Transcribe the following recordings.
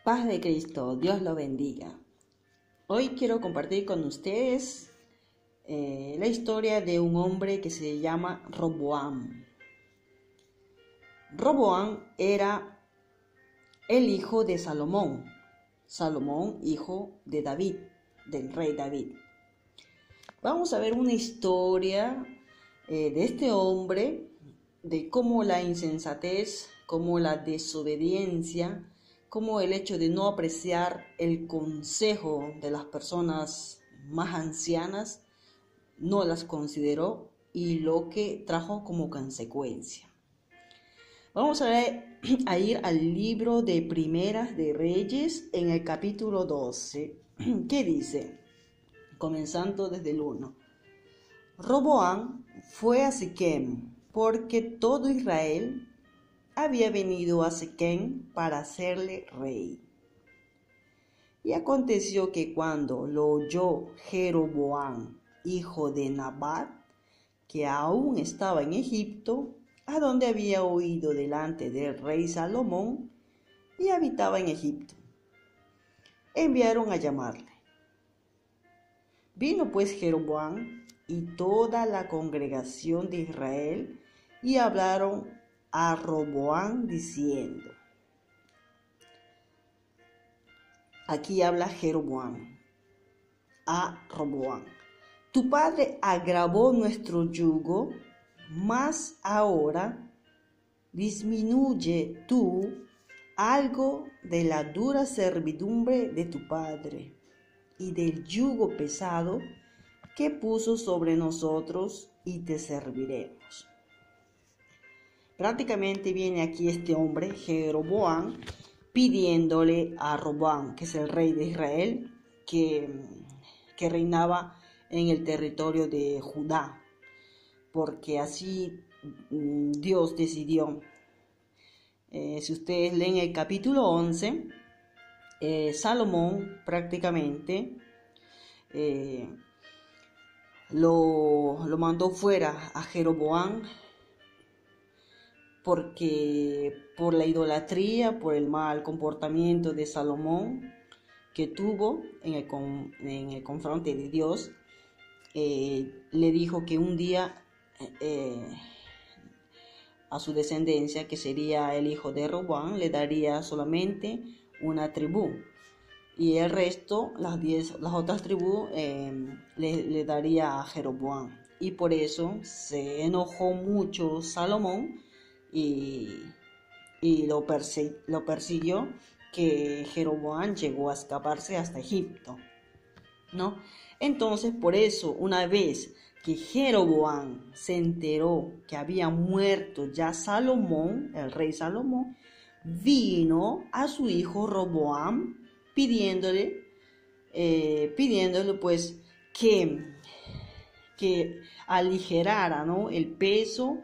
Paz de Cristo, Dios lo bendiga. Hoy quiero compartir con ustedes la historia de un hombre que se llama Roboam. Roboam era el hijo de Salomón. Salomón, hijo de David, del rey David. Vamos a ver una historia de este hombre, de cómo la insensatez, cómo la desobediencia, cómo el hecho de no apreciar el consejo de las personas más ancianas, no las consideró y lo que trajo como consecuencia. Vamos a ir al libro de Primeras de Reyes en el capítulo 12. ¿Qué dice? Comenzando desde el 1. Roboam fue a Siquem, porque todo Israel había venido a Siquem para hacerle rey. Y aconteció que cuando lo oyó Jeroboam, hijo de Nabat, que aún estaba en Egipto, a donde había oído delante del rey Salomón, y habitaba en Egipto, enviaron a llamarle. Vino pues Jeroboam y toda la congregación de Israel, y hablaron a Roboam diciendo, aquí habla Jeroboam a Roboam, tu padre agravó nuestro yugo, mas ahora disminuye tú algo de la dura servidumbre de tu padre y del yugo pesado que puso sobre nosotros, y te serviremos. Prácticamente viene aquí este hombre, Jeroboam, pidiéndole a Roboam, que es el rey de Israel, que reinaba en el territorio de Judá, porque así Dios decidió. Si ustedes leen el capítulo 11, Salomón prácticamente lo mandó fuera a Jeroboam, porque por la idolatría, por el mal comportamiento de Salomón que tuvo en el confronte de Dios, le dijo que un día a su descendencia, que sería el hijo de Roboam, le daría solamente una tribu, y el resto, las otras tribus, le daría a Jeroboam. Y por eso se enojó mucho Salomón y lo persiguió, que Jeroboam llegó a escaparse hasta Egipto, ¿no? Entonces, por eso, una vez que Jeroboam se enteró que había muerto ya Salomón, el rey Salomón, vino a su hijo Roboam pidiéndole pues que aligerara, ¿no?, el peso,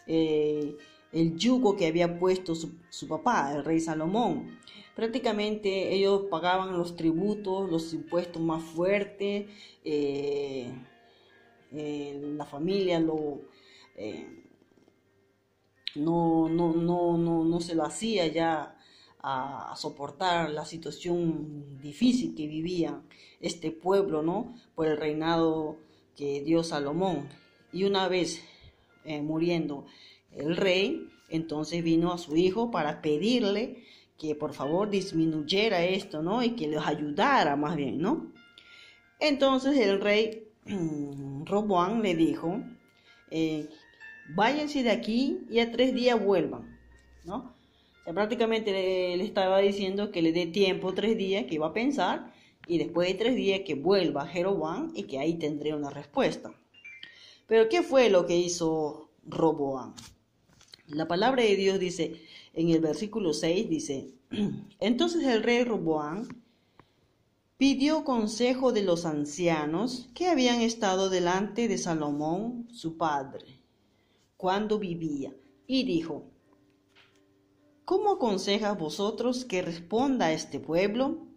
el yugo que había puesto su papá, el rey Salomón. Prácticamente ellos pagaban los tributos, los impuestos más fuertes. La familia no se lo hacía ya a soportar la situación difícil que vivía este pueblo, ¿no?, por el reinado que dio Salomón. Y una vez muriendo el rey, entonces vino a su hijo para pedirle que por favor disminuyera esto, ¿no?, y que los ayudara más bien, ¿no? Entonces el rey Roboam le dijo, váyanse de aquí y a 3 días vuelvan, ¿no? O sea, prácticamente le estaba diciendo que le dé tiempo, 3 días, que iba a pensar, y después de 3 días que vuelva Jeroboam, y que ahí tendría una respuesta. Pero ¿qué fue lo que hizo Roboam? La palabra de Dios dice, en el versículo 6, dice, entonces el rey Roboam pidió consejo de los ancianos que habían estado delante de Salomón, su padre, cuando vivía, y dijo, ¿cómo aconsejas vosotros que responda a este pueblo?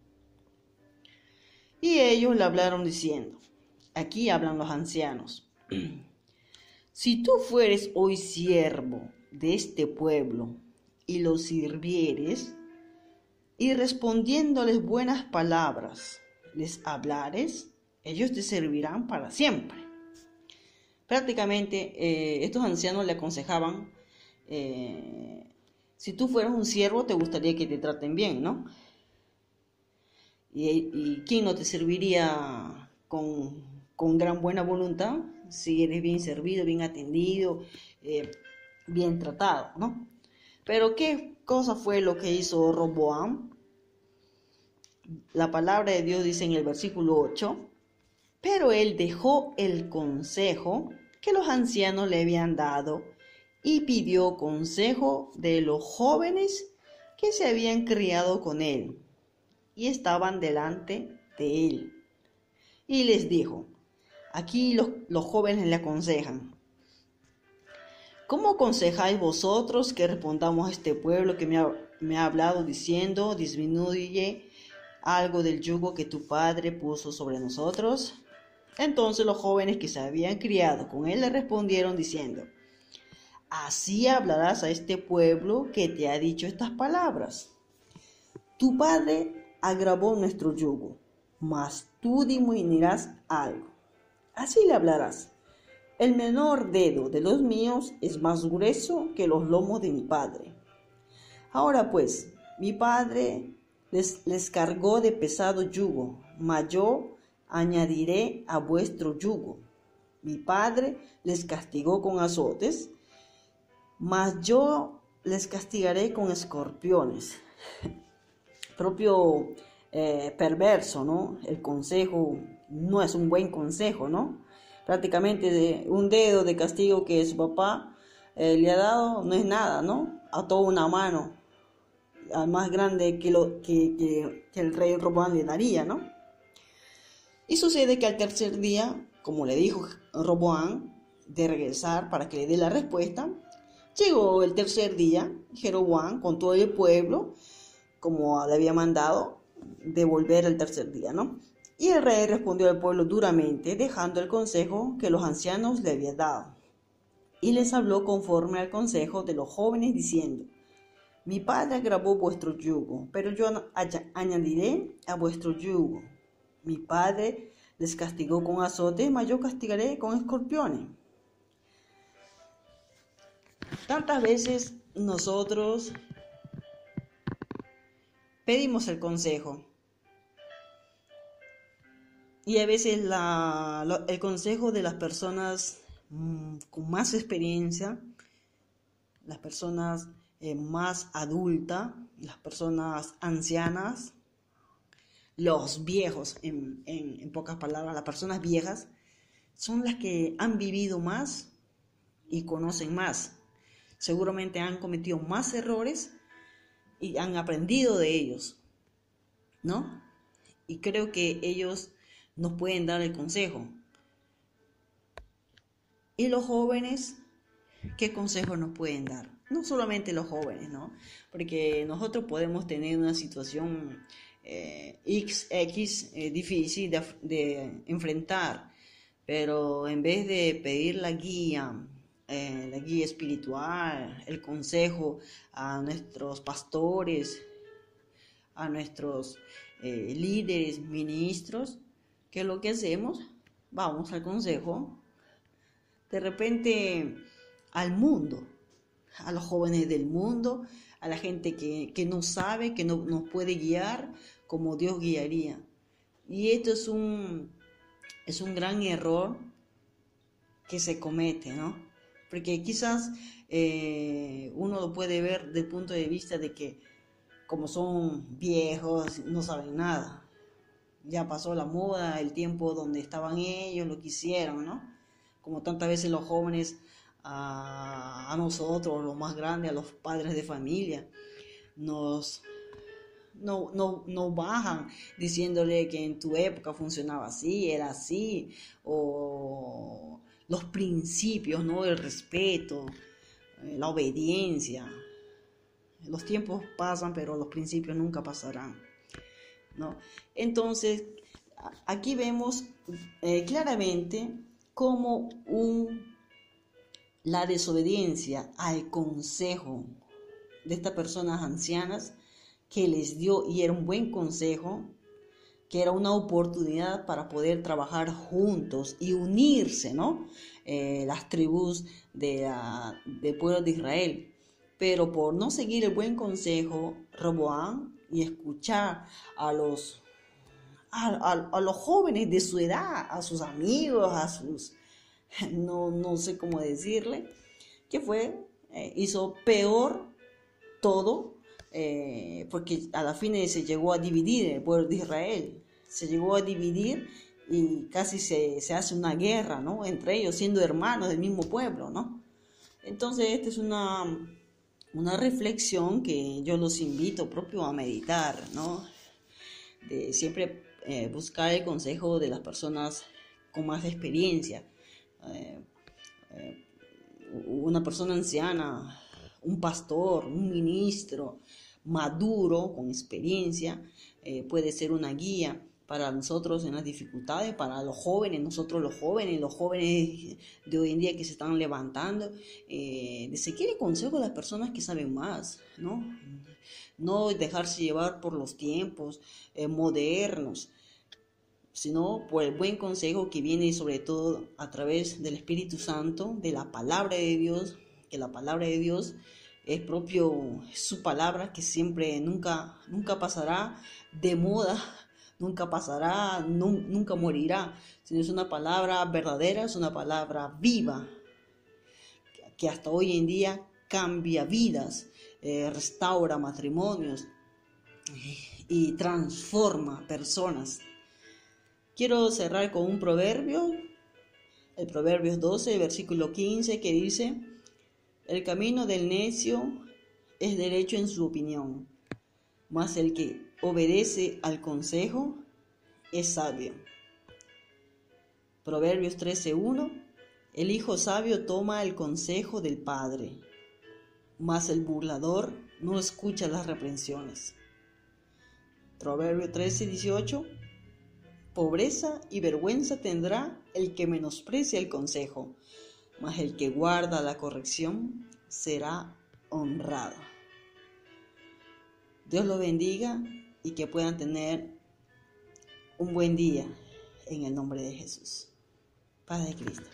Y ellos le hablaron diciendo, aquí hablan los ancianos, si tú fueres hoy siervo de este pueblo y lo sirvieres, y respondiéndoles buenas palabras, les hablares, ellos te servirán para siempre. Prácticamente estos ancianos le aconsejaban, si tú fueras un siervo te gustaría que te traten bien, ¿no? ¿Y quién no te serviría con gran buena voluntad si eres bien servido, bien atendido, bien tratado, ¿no? Pero ¿qué cosa fue lo que hizo Roboam? La palabra de Dios dice en el versículo 8, pero él dejó el consejo que los ancianos le habían dado y pidió consejo de los jóvenes que se habían criado con él y estaban delante de él. Y les dijo, aquí los jóvenes le aconsejan, ¿cómo aconsejáis vosotros que respondamos a este pueblo que me ha hablado diciendo, disminuye algo del yugo que tu padre puso sobre nosotros? Entonces los jóvenes que se habían criado con él le respondieron diciendo, así hablarás a este pueblo que te ha dicho estas palabras. Tu padre agravó nuestro yugo, mas tú diminuirás algo. Así le hablarás. El menor dedo de los míos es más grueso que los lomos de mi padre. Ahora pues, mi padre les cargó de pesado yugo, mas yo añadiré a vuestro yugo. Mi padre les castigó con azotes, mas yo les castigaré con escorpiones. Propio perverso, ¿no? El consejo no es un buen consejo, ¿no? Prácticamente un dedo de castigo que su papá le ha dado no es nada, ¿no? Ató una mano al más grande que el rey Roboam le daría, ¿no? Y sucede que al tercer día, como le dijo Roboam de regresar para que le dé la respuesta, llegó el tercer día, Jeroboam con todo el pueblo, como le había mandado, de volver el tercer día, ¿no? Y el rey respondió al pueblo duramente, dejando el consejo que los ancianos le habían dado. Y les habló conforme al consejo de los jóvenes, diciendo, mi padre agravó vuestro yugo, pero yo añadiré a vuestro yugo. Mi padre les castigó con azotes, mas yo castigaré con escorpiones. Tantas veces nosotros pedimos el consejo y a veces el consejo de las personas con más experiencia, las personas más adultas, las personas ancianas, los viejos, en pocas palabras, las personas viejas, son las que han vivido más y conocen más. Seguramente han cometido más errores y han aprendido de ellos, ¿no? Y creo que ellos nos pueden dar el consejo. ¿Y los jóvenes qué consejo nos pueden dar? No solamente los jóvenes, ¿no? Porque nosotros podemos tener una situación difícil de enfrentar, pero en vez de pedir la guía espiritual, el consejo a nuestros pastores, a nuestros líderes, ministros, ¿qué es lo que hacemos? Vamos al consejo, de repente al mundo, a los jóvenes del mundo, a la gente que no sabe, que no nos puede guiar como Dios guiaría. Y esto es un gran error que se comete, ¿no? Porque quizás uno lo puede ver desde el punto de vista de que como son viejos, no saben nada. Ya pasó la moda, el tiempo donde estaban ellos, lo que hicieron, ¿no? Como tantas veces los jóvenes a nosotros, los más grandes, a los padres de familia, no bajan diciéndole que en tu época funcionaba así, era así, o los principios, ¿no? El respeto, la obediencia. Los tiempos pasan, pero los principios nunca pasarán, ¿no? Entonces, aquí vemos claramente cómo la desobediencia al consejo de estas personas ancianas que les dio, y era un buen consejo, que era una oportunidad para poder trabajar juntos y unirse, ¿no? Las tribus del pueblo de Israel. Pero por no seguir el buen consejo, Roboam, y escuchar a los jóvenes de su edad, a sus amigos, no sé cómo decirle, que hizo peor todo, porque a la fin se llegó a dividir el pueblo de Israel, se llegó a dividir y casi se hace una guerra, ¿no? Entre ellos, siendo hermanos del mismo pueblo, ¿no? Entonces, esta es una reflexión que yo los invito propio a meditar, ¿no? De siempre buscar el consejo de las personas con más experiencia. Una persona anciana, un pastor, un ministro maduro, con experiencia, puede ser una guía para nosotros en las dificultades, para los jóvenes, los jóvenes de hoy en día que se están levantando. Se quiere consejo de las personas que saben más, ¿no? No dejarse llevar por los tiempos modernos, sino por el buen consejo que viene sobre todo a través del Espíritu Santo, de la palabra de Dios, que la palabra de Dios es su palabra, que siempre nunca pasará de moda, nunca pasará, nunca morirá, sino es una palabra verdadera, es una palabra viva, que hasta hoy en día cambia vidas, restaura matrimonios y transforma personas. Quiero cerrar con un proverbio, el Proverbios 12, versículo 15, que dice: el camino del necio es derecho en su opinión, mas el que obedece al consejo es sabio. Proverbios 13:1, el hijo sabio toma el consejo del padre, mas el burlador no escucha las reprensiones. Proverbios 13:18, pobreza y vergüenza tendrá el que menosprecia el consejo, mas el que guarda la corrección será honrado. Dios los bendiga y que puedan tener un buen día en el nombre de Jesús. Paz de Cristo.